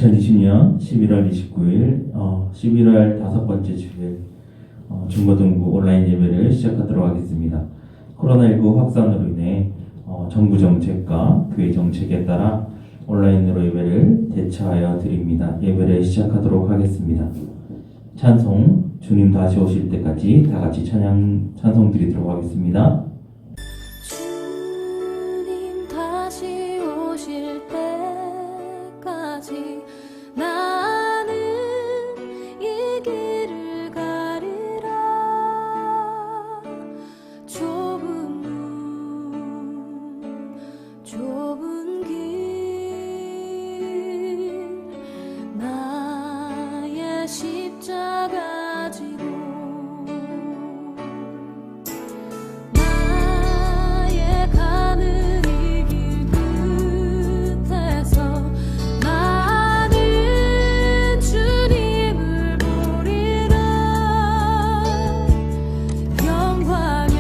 2020년 11월 29일 11월 다섯 번째 주일 중고등부 온라인 예배를 시작하도록 하겠습니다. 코로나19 확산으로 인해 정부 정책과 교회 정책에 따라 온라인으로 예배를 대처하여 드립니다. 예배를 시작하도록 하겠습니다. 찬송, 주님 다시 오실 때까지 다 같이 찬송 드리도록 하겠습니다. 주님 다시 오실 때까지 나는 이 길을 가리라. 좁은 길 나의 십자가 지고 나의 가는 이 길 끝에서 나는 주님을 보리라. 영광의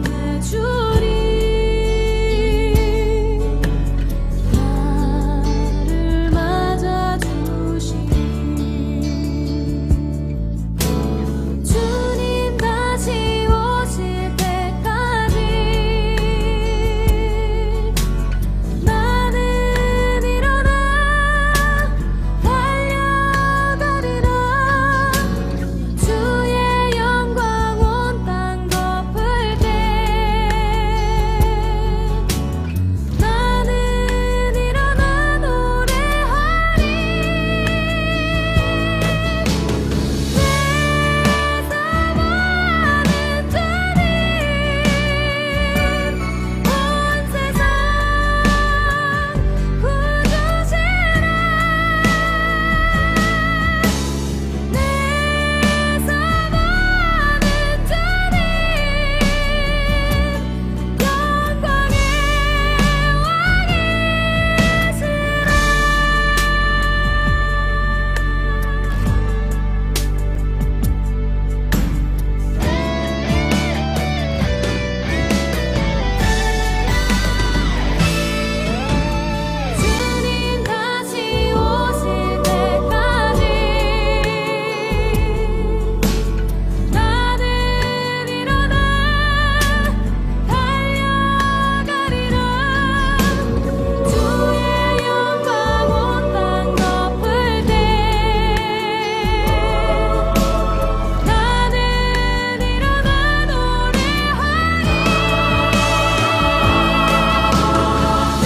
내 주님 나를 맞아주시니 주님 다시 오실 때까지 나는 일어나 달려가리라. 주의 영광 온 땅 덮을 때 나는 일어나 노래하리. 내 사랑하는 주님 온 세상 구주시라. 내 사랑하는 주님 영광의 주님 다시 오실 때까지 나는 일어나 달려가리라. 주의 영광 온 땅 덮을 때 나는 일어나 노래하리. 내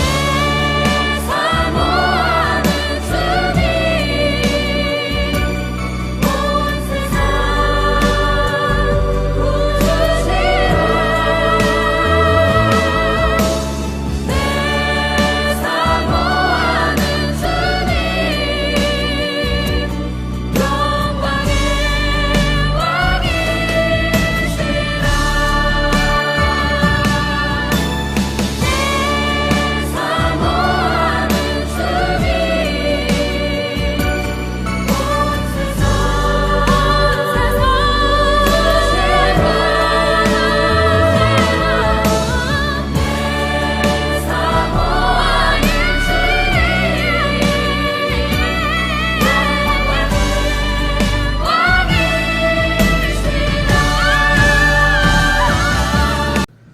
사모하는 주님 온 세상 구주시라. 내 사모하는 주님 영광의 왕이시라. 내 사모하는 주님 온 세상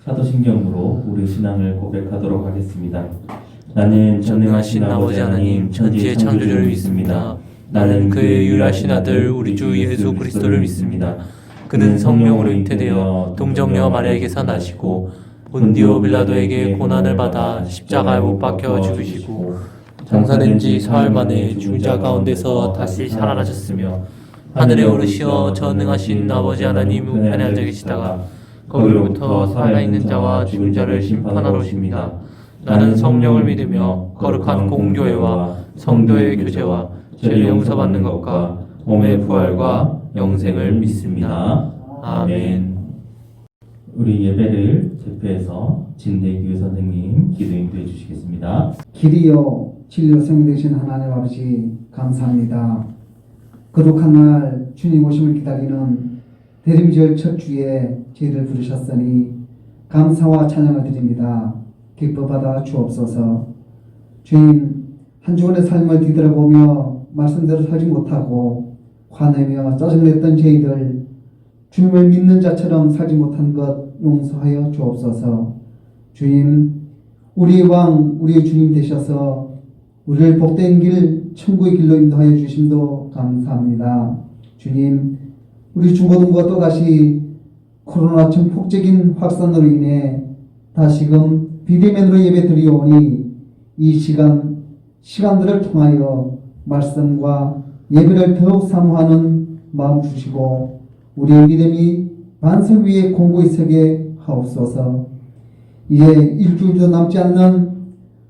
사도신경으로 우리 신앙을 고백하도록 하겠습니다. 나는 전능하신 아버지 하나님 천지의 창조주를 믿습니다. 나는 그의 유일하신 아들 우리 주 예수 그리스도를 믿습니다. 그는 성령으로 잉태되어 동정녀 마리아에게서 나시고 본디오 빌라도에게 고난을 받아 십자가에 못 박혀 죽으시고 장사된 지 사흘 만에 죽은 자 가운데서 다시 살아나셨으며 하늘에 오르시어 전능하신 아버지 하나님 우편에 앉아 계시다가 거기로부터 살아있는 자와 죽은 자를 심판하러 오십니다. 나는 성령을 믿으며 거룩한 공교회와 성도의 교제와 죄 용서받는 것과 몸의 부활과 영생을 믿습니다. 아멘. 우리 예배를 대표해서 진대규 선생님 기도 인도해 주시겠습니다. 길이요 진리요 생명 되신 하나님 아버지 감사합니다. 거룩한 날 주님 오심을 기다리는 대림절 첫 주에 저희를 부르셨으니 감사와 찬양을 드립니다. 기뻐 받아 주옵소서. 주님 한 주간의 삶을 뒤돌아보며 말씀대로 살지 못하고 화내며 짜증냈던 저희들 주님을 믿는 자처럼 살지 못한 것 용서하여 주옵소서. 주님, 우리의 왕, 우리의 주님 되셔서 우리를 복된 길, 천국의 길로 인도하여 주심도 감사합니다. 주님, 우리 중고등부가 또다시 코로나 전폭적인 확산으로 인해 다시금 비대면으로 예배 드리오니 이 시간들을 통하여 말씀과 예배를 더욱 사모하는 마음 주시고 우리의 믿음이 반석 위에 공고히 서게 하옵소서. 이제 일주일도 남지 않는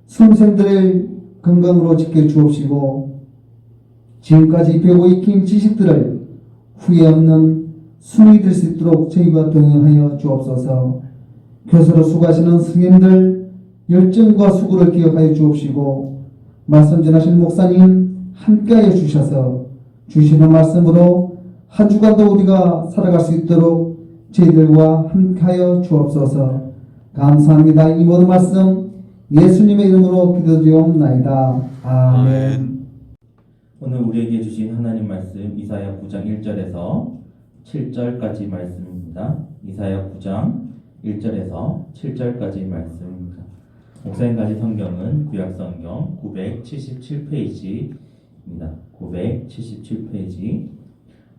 수험생들을 건강으로 지켜 주옵시고 지금까지 배우고 익힌 지식들을 후회 없는 순위 될 수 있도록 저희와 동행하여 주옵소서. 교수로 수고하시는 성인들 열정과 수고를 기억하여 주옵시고 말씀 전하신 목사님 함께하여 주셔서 주시는 말씀으로 한 주간도 우리가 살아갈 수 있도록 저희들과 함께하여 주옵소서. 감사합니다. 이 모든 말씀 예수님의 이름으로 기도드리옵나이다. 아멘. 오늘 우리에게 주신 하나님 말씀 이사야 9장 1절에서 7절까지 말씀입니다. 이사야 9장 1절에서 7절까지 말씀입니다. 목사님 가진 성경은 구약성경 977페이지입니다. 977페이지.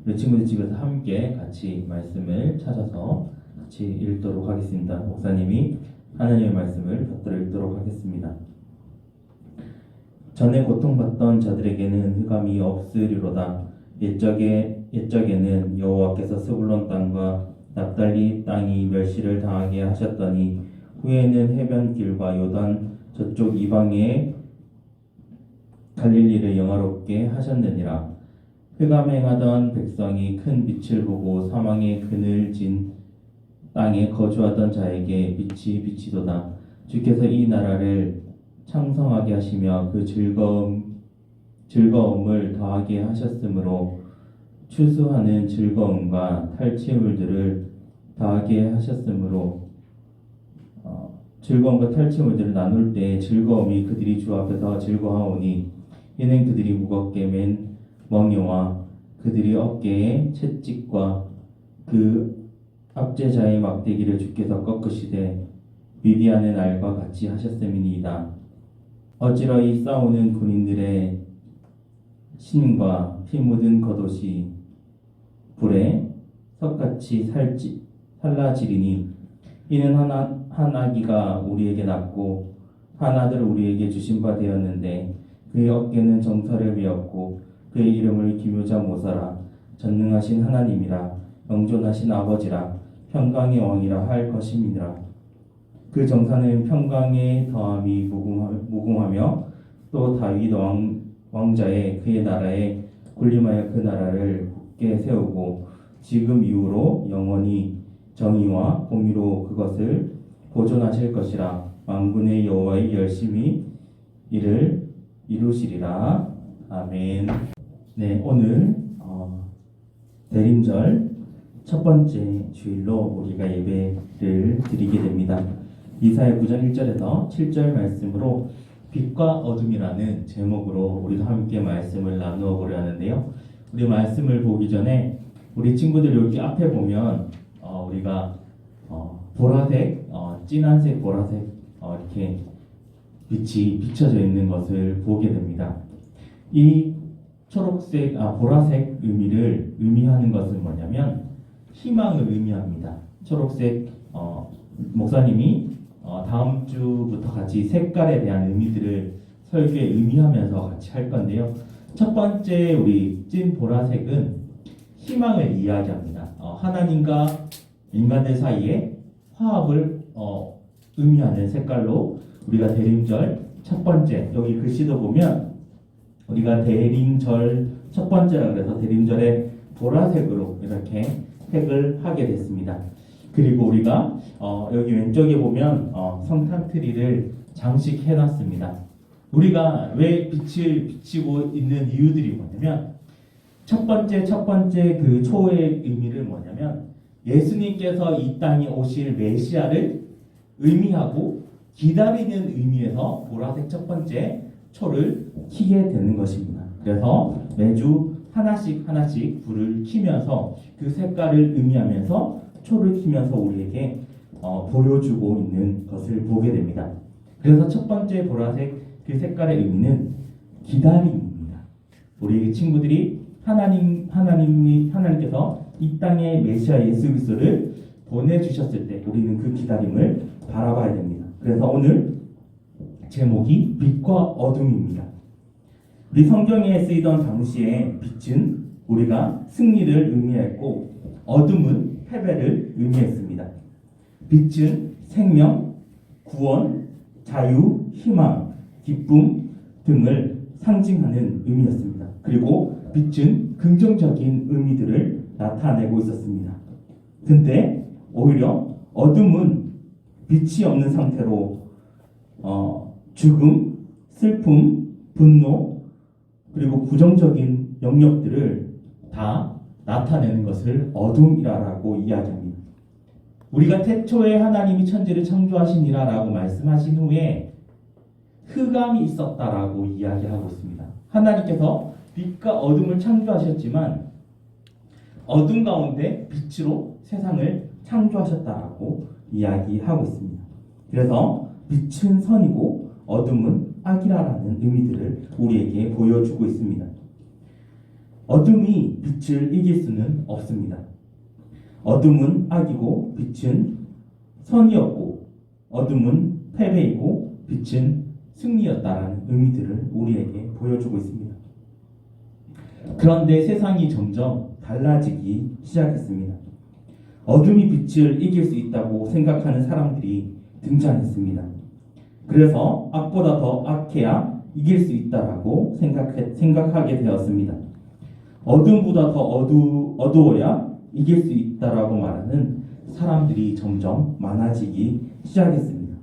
우리 친구들 집에서 함께 같이 말씀을 찾아서 같이 읽도록 하겠습니다. 목사님이 하나님의 말씀을 받들어 읽도록 하겠습니다. 전에 고통받던 자들에게는 흑암이 없으리로다. 옛적에는 여호와께서 스불론 땅과 납달리 땅이 멸시를 당하게 하셨더니 후에는 해변길과 요단 저쪽 이방의 갈릴리를 영화롭게 하셨느니라. 흑암 행하던 백성이 큰 빛을 보고 사망의 그늘진 땅에 거주하던 자에게 빛이 비치도다. 주께서 이 나라를 창성하게 하시며 그 즐거움을 더하게 하셨으므로 추수하는 즐거움과 탈취물들을 더하게 하셨으므로 즐거움과 탈취물들을 나눌 때 즐거움이 그들이 주 앞에서 즐거워하오니 이는 그들이 무겁게 맨 멍에와 그들이 어깨에 채찍과 그 압제자의 막대기를 주께서 꺾으시되 미디안의 날과 같이 하셨음이니이다. 어찌러이 싸우는 군인들의 신과 피 묻은 겉옷이 불에 석같이 살라지리니 이는 한 아기가 우리에게 낳고 한 아들을 우리에게 주신 바 되었는데 그의 어깨는 정사를 베었고 그의 이름을 기묘자 모사라 전능하신 하나님이라 영존하신 아버지라 평강의 왕이라 할 것임이니라. 그 정사는 평강의 더함이 무궁하며 또 다윗 왕자의 그의 나라에 군림하여 그 나라를 굳게 세우고 지금 이후로 영원히 정의와 공의로 그것을 보존하실 것이라. 만군의 여호와의 열심히 이를 이루시리라. 아멘. 네, 오늘 대림절 첫 번째 주일로 우리가 예배를 드리게 됩니다. 이사야 9장 1절에서 7절 말씀으로 빛과 어둠이라는 제목으로 우리도 함께 말씀을 나누어 보려 하는데요. 우리 말씀을 보기 전에 우리 친구들 여기 앞에 보면 우리가 보라색, 진한색, 보라색 이렇게 빛이 비춰져 있는 것을 보게 됩니다. 이 초록색, 보라색 의미하는 것은 뭐냐면 희망을 의미합니다. 초록색 목사님이 다음 주부터 같이 색깔에 대한 의미들을 설교에 의미하면서 같이 할 건데요. 첫 번째 우리 찐 보라색은 희망을 이야기합니다. 하나님과 인간들 사이에 화합을 의미하는 색깔로 우리가 대림절 첫 번째 여기 글씨도 보면 우리가 대림절 첫 번째라 그래서 대림절에 보라색으로 이렇게 색을 하게 됐습니다. 그리고 우리가 여기 왼쪽에 보면 성탄트리를 장식해 놨습니다. 우리가 왜 빛을 비치고 있는 이유들이 뭐냐면 첫 번째 그 초의 의미를 뭐냐면 예수님께서 이 땅에 오실 메시아를 의미하고 기다리는 의미에서 보라색 첫 번째 초를 켜게 되는 것입니다. 그래서 매주 하나씩 불을 켜면서 그 색깔을 의미하면서 초를 켜면서 우리에게 보여주고 있는 것을 보게 됩니다. 그래서 첫 번째 보라색 그 색깔의 의미는 기다림입니다. 우리 친구들이 하나님께서 이 땅에 메시아 예수 그리스도를 보내주셨을 때 우리는 그 기다림을 바라봐야 됩니다. 그래서 오늘 제목이 빛과 어둠입니다. 우리 성경에 쓰이던 당시에 빛은 우리가 승리를 의미했고 어둠은 패배를 의미했습니다. 빛은 생명, 구원, 자유, 희망, 기쁨 등을 상징하는 의미였습니다. 그리고 빛은 긍정적인 의미들을 나타내고 있었습니다. 근데 오히려 어둠은 빛이 없는 상태로 죽음, 슬픔, 분노 그리고 부정적인 영역들을 다 나타내는 것을 어둠이라고 이야기합니다. 우리가 태초에 하나님이 천지를 창조하시니라라고 말씀하신 후에 흑암이 있었다라고 이야기하고 있습니다. 하나님께서 빛과 어둠을 창조하셨지만 어둠 가운데 빛으로 세상을 창조하셨다라고 이야기하고 있습니다. 그래서 빛은 선이고 어둠은 악이라는 의미들을 우리에게 보여주고 있습니다. 어둠이 빛을 이길 수는 없습니다. 어둠은 악이고 빛은 선이었고 어둠은 패배이고 빛은 승리였다라는 의미들을 우리에게 보여주고 있습니다. 그런데 세상이 점점 달라지기 시작했습니다. 어둠이 빛을 이길 수 있다고 생각하는 사람들이 등장했습니다. 그래서 악보다 더 악해야 이길 수 있다라고 생각하게 되었습니다. 어둠보다 더 어두워야 이길 수 있다라고 말하는 사람들이 점점 많아지기 시작했습니다.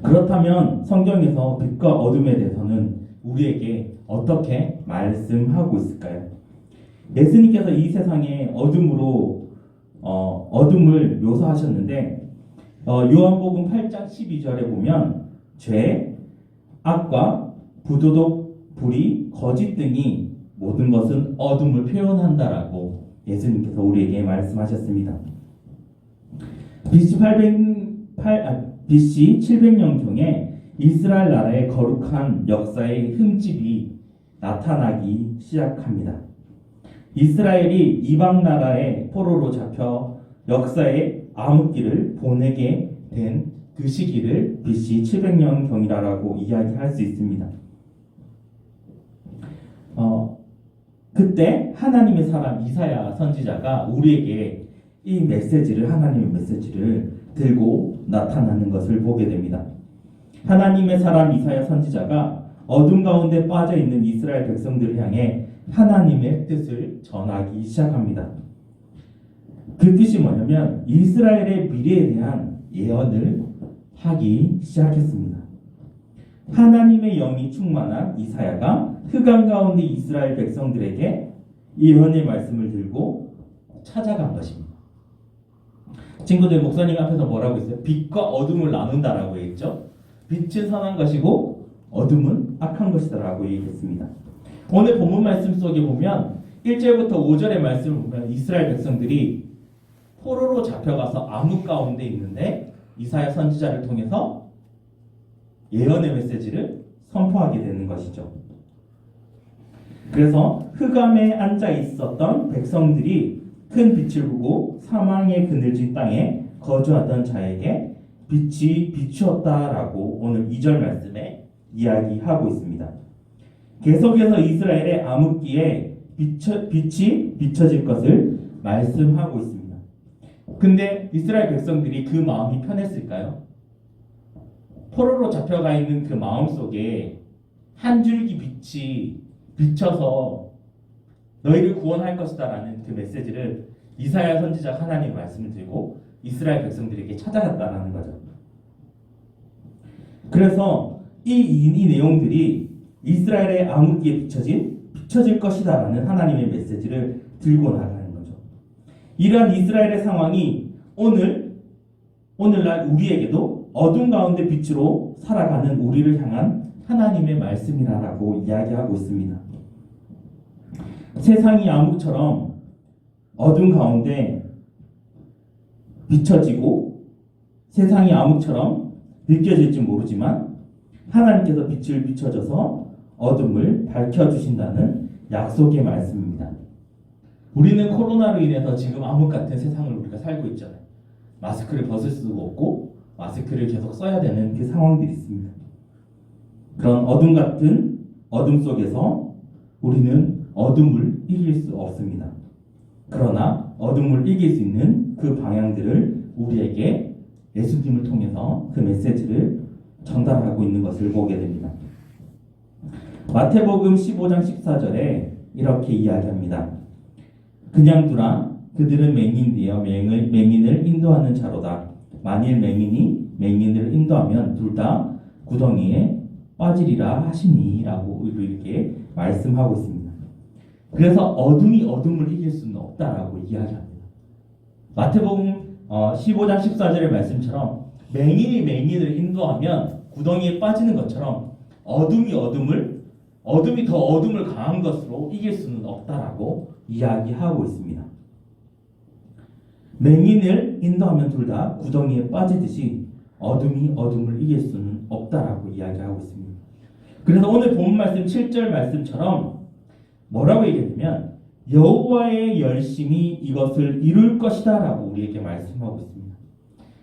그렇다면 성경에서 빛과 어둠에 대해서는 우리에게 어떻게 말씀하고 있을까요? 예수님께서 이 세상에 어둠을 묘사하셨는데 요한복음 8장 12절에 보면 죄, 악과 부도덕, 불의, 거짓 등이 모든 것은 어둠을 표현한다라고 예수님께서 우리에게 말씀하셨습니다. BC 700년경에 이스라엘 나라의 거룩한 역사의 흠집이 나타나기 시작합니다. 이스라엘이 이방 나라의 포로로 잡혀 역사의 암흑기를 보내게 된 그 시기를 BC 700년경이라고 이야기할 수 있습니다. 그때 하나님의 사람 이사야 선지자가 우리에게 이 하나님의 메시지를 들고 나타나는 것을 보게 됩니다. 하나님의 사람 이사야 선지자가 어둠 가운데 빠져 있는 이스라엘 백성들을 향해 하나님의 뜻을 전하기 시작합니다. 그 뜻이 뭐냐면 이스라엘의 미래에 대한 예언을 하기 시작했습니다. 하나님의 영이 충만한 이사야가 흑암 가운데 이스라엘 백성들에게 예언의 말씀을 들고 찾아간 것입니다. 친구들, 목사님 앞에서 뭐라고 했어요? 빛과 어둠을 나눈다라고 했죠. 빛은 선한 것이고 어둠은 악한 것이다라고 얘기했습니다. 오늘 본문 말씀 속에 보면 1절부터 5절의 말씀을 보면 이스라엘 백성들이 포로로 잡혀가서 암흑 가운데 있는데 이사야 선지자를 통해서 예언의 메시지를 선포하게 되는 것이죠. 그래서 흑암에 앉아 있었던 백성들이 큰 빛을 보고 사망의 그늘진 땅에 거주하던 자에게 빛이 비추었다라고 오늘 2절 말씀에 이야기하고 있습니다. 계속해서 이스라엘의 암흑기에 빛이 비춰질 것을 말씀하고 있습니다. 근데 이스라엘 백성들이 그 마음이 편했을까요? 포로로 잡혀가 있는 그 마음 속에 한 줄기 빛이 비쳐서 너희를 구원할 것이다라는 그 메시지를 이사야 선지자 하나님의 말씀을 들고 이스라엘 백성들에게 찾아갔다라는 거죠. 그래서 이 내용들이 이스라엘의 암흑기에 비춰질 것이다라는 하나님의 메시지를 들고 나가는 거죠. 이러한 이스라엘의 상황이 오늘날 우리에게도 어둠 가운데 빛으로 살아가는 우리를 향한 하나님의 말씀이라고 이야기하고 있습니다. 세상이 암흑처럼 어둠 가운데 비춰지고 세상이 암흑처럼 느껴질지 모르지만 하나님께서 빛을 비춰줘서 어둠을 밝혀주신다는 약속의 말씀입니다. 우리는 코로나로 인해서 지금 암흑 같은 세상을 우리가 살고 있잖아요. 마스크를 벗을 수가 없고 마스크를 계속 써야 되는 그 상황들이 있습니다. 그런 어둠 같은 어둠 속에서 우리는 어둠을 이길 수 없습니다. 그러나 어둠을 이길 수 있는 그 방향들을 우리에게 예수님을 통해서 그 메시지를 전달하고 있는 것을 보게 됩니다. 마태복음 15장 14절에 이렇게 이야기합니다. 그냥 두라. 그들은 맹인되어 맹인을 인도하는 자로다. 만일 맹인이 맹인을 인도하면 둘 다 구덩이에 빠지리라 하시니라고 이렇게 말씀하고 있습니다. 그래서 어둠이 어둠을 이길 수는 없다라고 이야기합니다. 마태복음 15장 14절의 말씀처럼 맹인이 맹인을 인도하면 구덩이에 빠지는 것처럼 어둠이 더 어둠을 강한 것으로 이길 수는 없다라고 이야기하고 있습니다. 맹인을 인도하면 둘 다 구덩이에 빠지듯이 어둠이 어둠을 이길 수는 없다라고 이야기하고 있습니다. 그래서 오늘 본 말씀 7절 말씀처럼 뭐라고 얘기하냐면 여호와의 열심이 이것을 이룰 것이다 라고 우리에게 말씀하고 있습니다.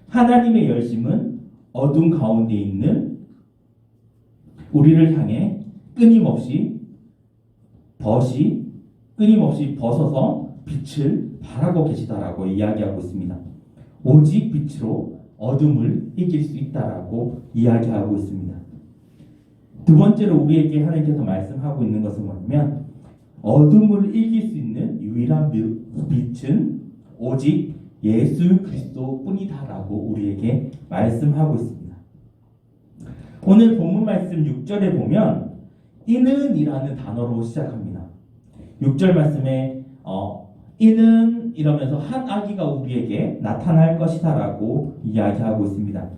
하나님의 열심은 어둠 가운데 있는 우리를 향해 끊임없이 벗어서 빛을 발하고 계시다라고 이야기하고 있습니다. 오직 빛으로 어둠을 이길 수 있다라고 이야기하고 있습니다. 두 번째로 우리에게 하나님께서 말씀하고 있는 것은 뭐냐면 어둠을 이길 수 있는 유일한 빛은 오직 예수 그리스도뿐이다라고 우리에게 말씀하고 있습니다. 오늘 본문 말씀 6절에 보면 이는이라는 단어로 시작합니다. 6절 말씀에 이는 이러면서 한 아기가 우리에게 나타날 것이다라고 이야기하고 있습니다.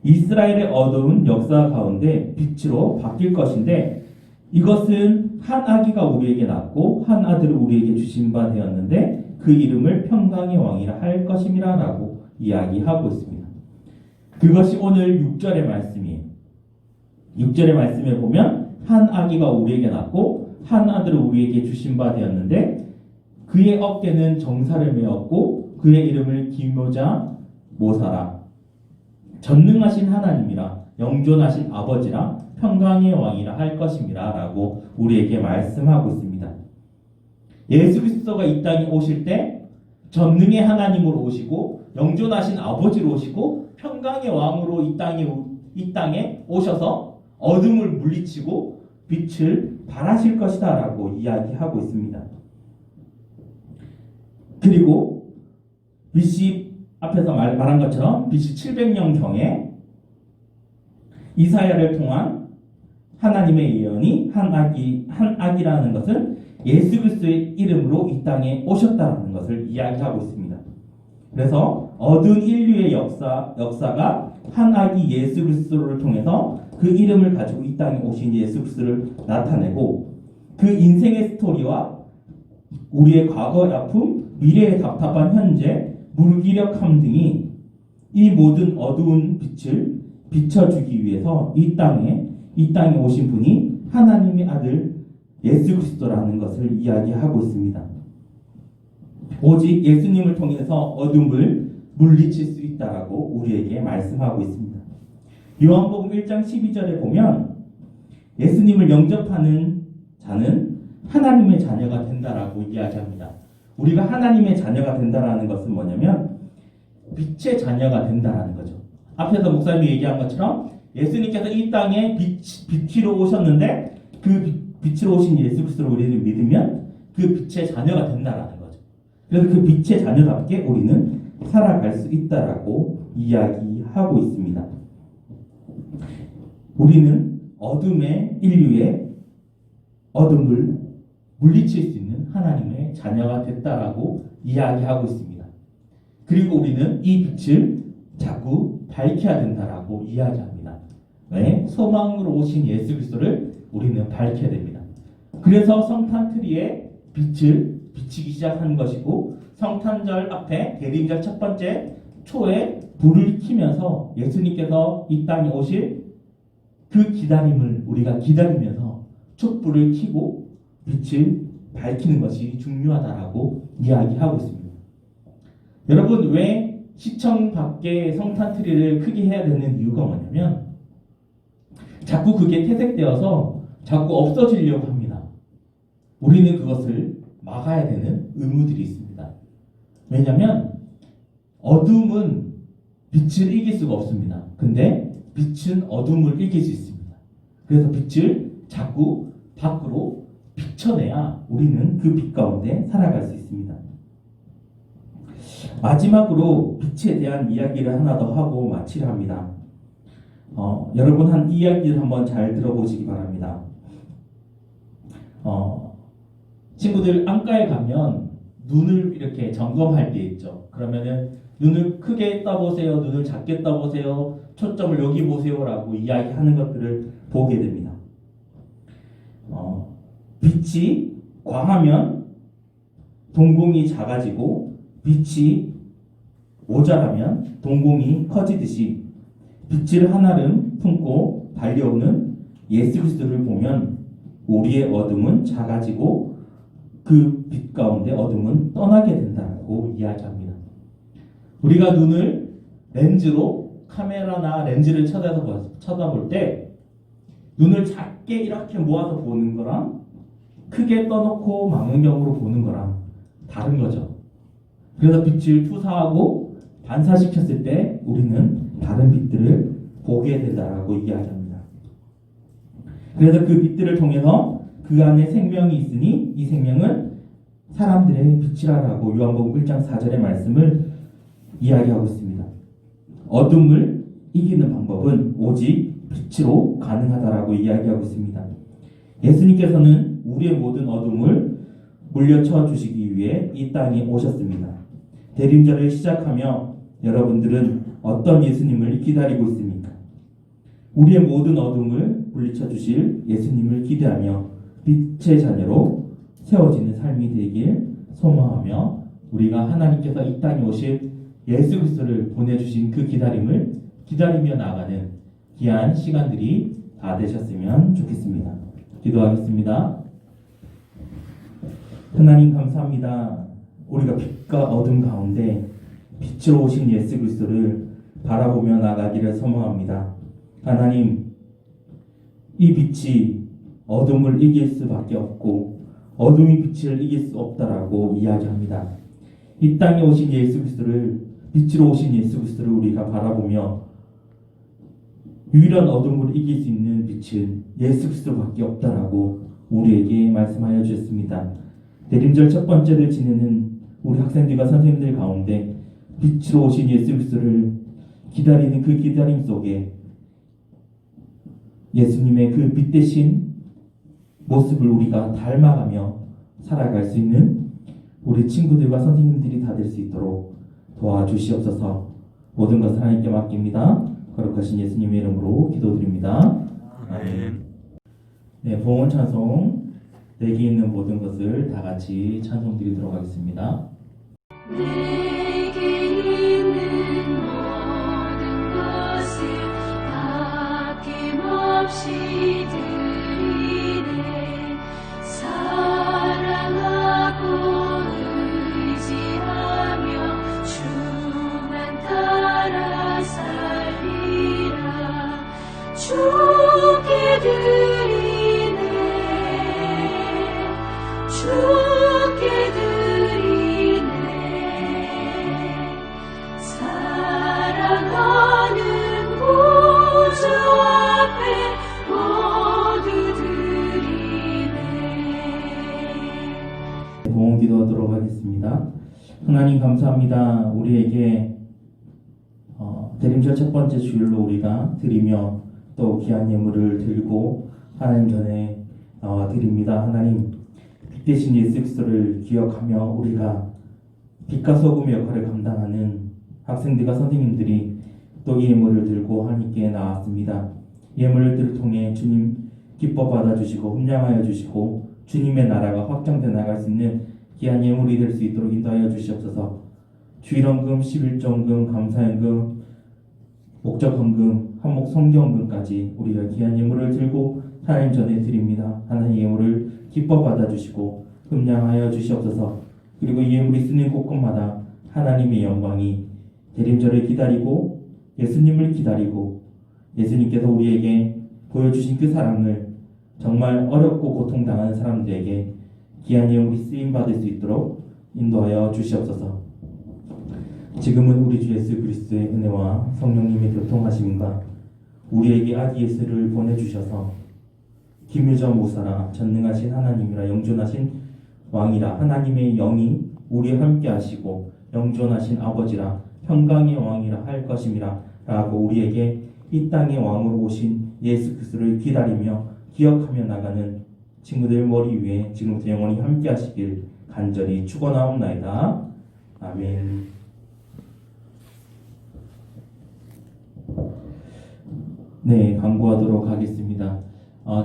이스라엘의 어두운 역사 가운데 빛으로 바뀔 것인데 이것은 한 아기가 우리에게 낳고 한 아들을 우리에게 주신 바 되었는데 그 이름을 평강의 왕이라 할 것임이라라고 이야기하고 있습니다. 그것이 오늘 6절의 말씀이에요. 6절의 말씀에 보면 한 아기가 우리에게 낳고 한 아들을 우리에게 주신 바 되었는데 그의 어깨는 정사를 메었고 그의 이름을 기묘자 모사라 전능하신 하나님이라 영존하신 아버지라 평강의 왕이라 할 것입니다 라고 우리에게 말씀하고 있습니다. 예수 그리스도가 이 땅에 오실 때 전능의 하나님으로 오시고 영존하신 아버지로 오시고 평강의 왕으로 이 땅에 오셔서 어둠을 물리치고 빛을 발하실 것이다 라고 이야기하고 있습니다. 그리고 BC 앞에서 말한 것처럼 BC 700년경에 이사야를 통한 하나님의 예언이 한 아기라는 것은 예수 그리스도의 이름으로 이 땅에 오셨다는 것을 이야기하고 있습니다. 그래서 어두운 인류의 역사가 한 아기 예수 그리스도를 통해서 그 이름을 가지고 이 땅에 오신 예수 그리스도를 나타내고 그 인생의 스토리와 우리의 과거의 아픔, 미래의 답답한 현재, 무기력함 등이 이 모든 어두운 빛을 비춰주기 위해서 이 땅에 오신 분이 하나님의 아들 예수 그리스도라는 것을 이야기하고 있습니다. 오직 예수님을 통해서 어둠을 물리칠 수 있다라고 우리에게 말씀하고 있습니다. 요한복음 1장 12절에 보면 예수님을 영접하는 자는 하나님의 자녀가 된다라고 이야기합니다. 우리가 하나님의 자녀가 된다라는 것은 뭐냐면 빛의 자녀가 된다라는 거죠. 앞에서 목사님이 얘기한 것처럼 예수님께서 이 땅에 빛으로 오셨는데 그 빛으로 오신 예수 그리스도를 우리는 믿으면 그 빛의 자녀가 된다라는 거죠. 그래서 그 빛의 자녀답게 우리는 살아갈 수 있다라고 이야기하고 있습니다. 우리는 어둠의 인류의 어둠을 물리칠 수 있는 하나님의 자녀가 됐다라고 이야기하고 있습니다. 그리고 우리는 이 빛을 자꾸 밝혀야 된다라고 이야기합니다. 네, 소망으로 오신 예수 그리스도를 우리는 밝혀야 됩니다. 그래서 성탄트리에 빛을 비치기 시작한 것이고, 성탄절 앞에 대림절 첫 번째 초에 불을 켜면서 예수님께서 이 땅에 오실 그 기다림을 우리가 기다리면서 촛불을 켜고 빛을 밝히는 것이 중요하다라고 이야기하고 있습니다. 여러분, 왜 시청 밖에 성탄트리를 크게 해야 되는 이유가 뭐냐면, 자꾸 그게 퇴색되어서 자꾸 없어지려고 합니다. 우리는 그것을 막아야 되는 의무들이 있습니다. 왜냐하면 어둠은 빛을 이길 수가 없습니다. 근데 빛은 어둠을 이길 수 있습니다. 그래서 빛을 자꾸 밖으로 비춰내야 우리는 그 빛 가운데 살아갈 수 있습니다. 마지막으로 빛에 대한 이야기를 하나 더 하고 마치려 합니다. 여러분 한 이야기를 한번 잘 들어보시기 바랍니다. 친구들 안과에 가면 눈을 이렇게 점검할 때 있죠. 그러면은 눈을 크게 떠보세요, 눈을 작게 떠보세요, 초점을 여기 보세요라고 이야기하는 것들을 보게 됩니다. 빛이 과하면 동공이 작아지고 빛이 모자라면 동공이 커지듯이 빛을 한아름 품고 달려오는 예수 그리스도를 보면 우리의 어둠은 작아지고 그 빛 가운데 어둠은 떠나게 된다고 이야기합니다. 우리가 눈을 렌즈로 카메라나 렌즈를 쳐다볼 때 눈을 작게 이렇게 모아서 보는 거랑 크게 떠놓고 망원경으로 보는 거랑 다른 거죠. 그래서 빛을 투사하고 반사시켰을 때 우리는 다른 빛들을 보게 된다라고 이야기합니다. 그래서 그 빛들을 통해서 그 안에 생명이 있으니 이 생명은 사람들의 빛이라라고 요한복음 1장 4절의 말씀을 이야기하고 있습니다. 어둠을 이기는 방법은 오직 빛으로 가능하다라고 이야기하고 있습니다. 예수님께서는 우리의 모든 어둠을 물려쳐 주시기 위해 이 땅에 오셨습니다. 대림절을 시작하며 여러분들은 어떤 예수님을 기다리고 있습니까? 우리의 모든 어둠을 물리쳐 주실 예수님을 기대하며 빛의 자녀로 세워지는 삶이 되길 소망하며 우리가 하나님께서 이 땅에 오실 예수 그리스도를 보내주신 그 기다림을 기다리며 나가는 귀한 시간들이 다 되셨으면 좋겠습니다. 기도하겠습니다. 하나님 감사합니다. 우리가 빛과 어둠 가운데 빛으로 오신 예수 그리스도를 바라보며 나가기를 소망합니다. 하나님, 이 빛이 어둠을 이길 수밖에 없고 어둠이 빛을 이길 수 없다라고 이야기합니다. 이 땅에 오신 예수 그리스도를, 빛으로 오신 예수 그리스도를 우리가 바라보며 유일한 어둠을 이길 수 있는 빛은 예수 그리스도밖에 없다라고 우리에게 말씀하여 주셨습니다. 대림절 첫 번째를 지내는 우리 학생들과 선생님들 가운데 빛으로 오신 예수 그리스도를 기다리는 그 기다림 속에 예수님의 그 빛 대신 모습을 우리가 닮아가며 살아갈 수 있는 우리 친구들과 선생님들이 다 될 수 있도록 도와주시옵소서. 모든 것을 하나님께 맡깁니다. 거룩하신 예수님의 이름으로 기도드립니다. 아멘. 네, 봉헌 찬송 내게 있는 모든 것을 다 같이 찬송 드리도록 하겠습니다. 내게 있는 모든 것을 아낌없이 드리네. 사랑하고 의지하며 주만 따라 살리라. 주께 드리네. 주께 드리네. 사랑하는 구주 앞에 모두 드리네. 봉헌 기도하도록 하겠습니다. 하나님 감사합니다. 우리에게 대림절 첫 번째 주일로 우리가 드리며 또 귀한 예물을 들고 하나님 전에 나와 드립니다. 하나님, 빛 대신 예수 그리스도를 기억하며 우리가 빛과 소금의 역할을 감당하는 학생들과 선생님들이 또 이 예물을 들고 하나님께 나왔습니다. 예물들을 통해 주님 기뻐 받아주시고 흠량하여 주시고 주님의 나라가 확장돼 나갈 수 있는 귀한 예물이 될 수 있도록 인도하여 주시옵소서. 주일헌금, 11조헌금, 감사헌금, 목적헌금, 한목 성경헌금까지 우리가 귀한 예물을 들고 하나님 전에 드립니다. 하나님 예물을 기뻐 받아주시고 흠량하여 주시옵소서. 그리고 이 예물이 쓰는 곳곳마다 하나님의 영광이 대림절을 기다리고 예수님을 기다리고 예수님께서 우리에게 보여주신 그 사랑을 정말 어렵고 고통당하는 사람들에게 귀한 예물이 쓰임받을 수 있도록 인도하여 주시옵소서. 지금은 우리 주 예수 그리스도의 은혜와 성령님의 교통하심과 우리에게 아기 예수를 보내주셔서 기묘자 모사라 전능하신 하나님이라 영존하신 왕이라 하나님의 영이 우리와 함께 하시고 영존하신 아버지라 평강의 왕이라 할 것임이라 라고 우리에게 이 땅의 왕으로 오신 예수 그리스도를 기다리며 기억하며 나가는 친구들 머리 위에 지금부터 영원히 함께 하시길 간절히 축원하옵나이다. 아멘. 네, 광고하도록 하겠습니다.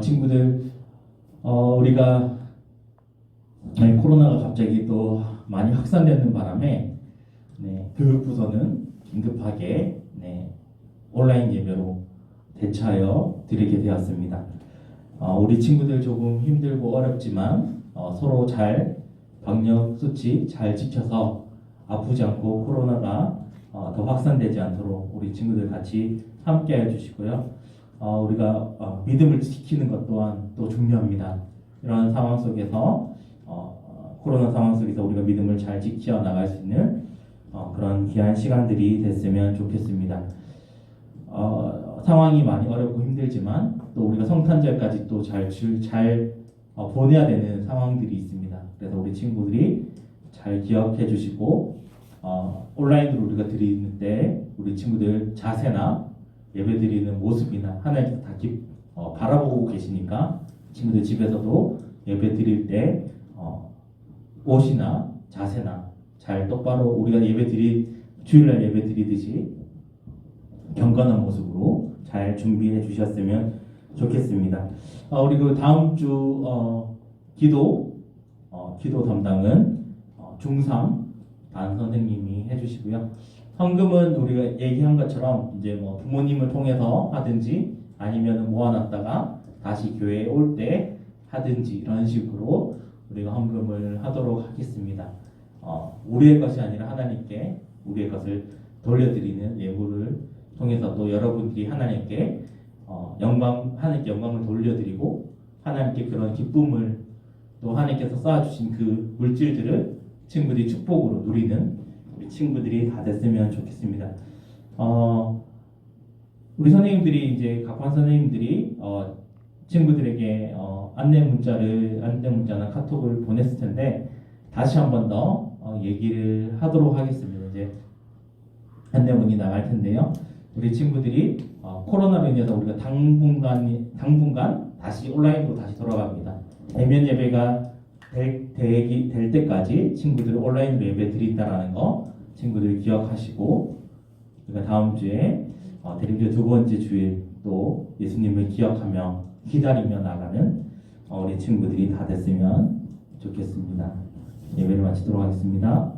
친구들, 우리가 코로나가 갑자기 또 많이 확산되는 바람에 교육부서는 긴급하게 온라인 예배로 대처하여 드리게 되었습니다. 우리 친구들 조금 힘들고 어렵지만 서로 잘 방역 수칙 잘 지켜서 아프지 않고 코로나가 더 확산되지 않도록 우리 친구들 같이 함께 해주시고요. 우리가 믿음을 지키는 것 또한 또 중요합니다. 이런 상황 속에서 코로나 상황 속에서 우리가 믿음을 잘 지켜 나갈 수 있는 그런 귀한 시간들이 됐으면 좋겠습니다. 상황이 많이 어렵고 힘들지만 또 우리가 성탄절까지 또 잘 보내야 되는 상황들이 있습니다. 그래서 우리 친구들이 잘 기억해 주시고 온라인으로 우리가 드리는 때 우리 친구들 자세나 예배 드리는 모습이나 하나님께서 다 바라보고 계시니까 친구들 집에서도 예배 드릴 때 옷이나 자세나 잘 똑바로 우리가 주일날 예배 드리듯이 경건한 모습으로 잘 준비해 주셨으면 좋겠습니다. 우리 그 다음 주 기도 담당은 중3 반 선생님이 해주시고요. 헌금은 우리가 얘기한 것처럼 이제 뭐 부모님을 통해서 하든지 아니면 모아놨다가 다시 교회에 올 때 하든지 이런 식으로 우리가 헌금을 하도록 하겠습니다. 우리의 것이 아니라 하나님께 우리의 것을 돌려드리는 예물을 통해서 또 여러분들이 하나님께 하나님께 영광을 돌려드리고 하나님께 그런 기쁨을 또 하나님께서 쌓아주신 그 물질들을 친구들이 축복으로 누리는 우리 친구들이 다 됐으면 좋겠습니다. 우리 선생님들이 이제 각반 선생님들이 친구들에게 안내 문자나 카톡을 보냈을 텐데 다시 한 번 더 얘기를 하도록 하겠습니다. 이제 안내문이 나갈 텐데요. 우리 친구들이 코로나로 인해서 우리가 당분간 다시 온라인으로 다시 돌아갑니다. 대면 예배가 될 때까지 친구들을 온라인으로 예배 드린다라는 거 친구들 기억하시고 우리가 다음 주에 대림절 두 번째 주일 또 예수님을 기억하며 기다리며 나가는 우리 친구들이 다 됐으면 좋겠습니다. 예배를 마치도록 하겠습니다.